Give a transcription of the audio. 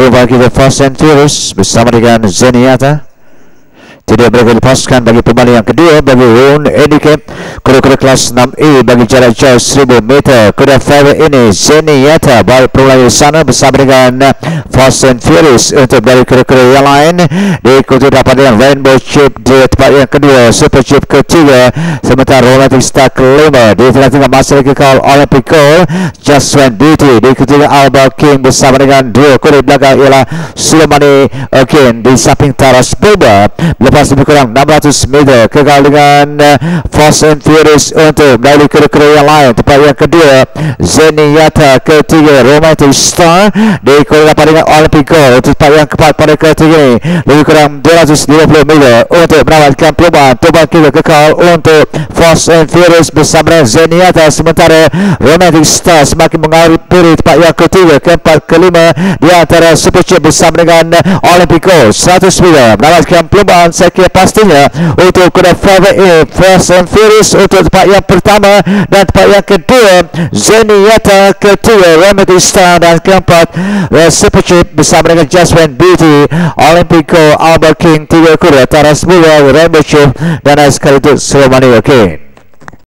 Jumpa kita Fast and Furious bersama dengan Zenyatta. Tidak berhasil dilepaskan bagi pembalap yang kedua bagi round handicap kuda-kuda kelas 6A bagi jarak jauh 1000 meter. Kuda driver ini Zenyatta balik perlahan di sana bersama dengan Fast and Furious. Untuk dari kuda-kuda yang lain diikuti dapat dengan Rainbow Chip di tempat yang kedua, Super Chip ketiga, sementara Romantic Star kelima. Di tengah-tengah masih kekal Olympico Just When Beauty diikuti dengan Alba King bersama dengan dua kuda belakang ialah Sulemani Again di samping Taras Boba. Lepas lebih kurang 600 meter kekal dengan Fast and Furious untuk dari kuda-kuda yang lain. Tempat yang kedua Zenyatta, ketiga Romantic Star diikuti dapat dengan Olympico. Untuk tempat yang keempat pada ketiga ini lebih kurang 250 meter untuk mendapatkan perubahan. Tempat kita kekal untuk Fast and Furious bersama dengan Zenyatta, sementara Romantic Star semakin mengakhiri tempat yang ketiga, keempat, kelima di antara Super Chip bersama dengan Olympico. 100 meter mendapatkan perubahan saya kira pastinya untuk kuda favorite ini Fast and Furious untuk tempat yang pertama, dan tempat yang kedua Zenyatta, ketiga Romantic Star, dan keempat Super Chip bersama dengan Just When Beauty, Olympico, Alba King, tiga kuda Taras Boba, Rainbow Chip, dan sekali itu Sulemani Again.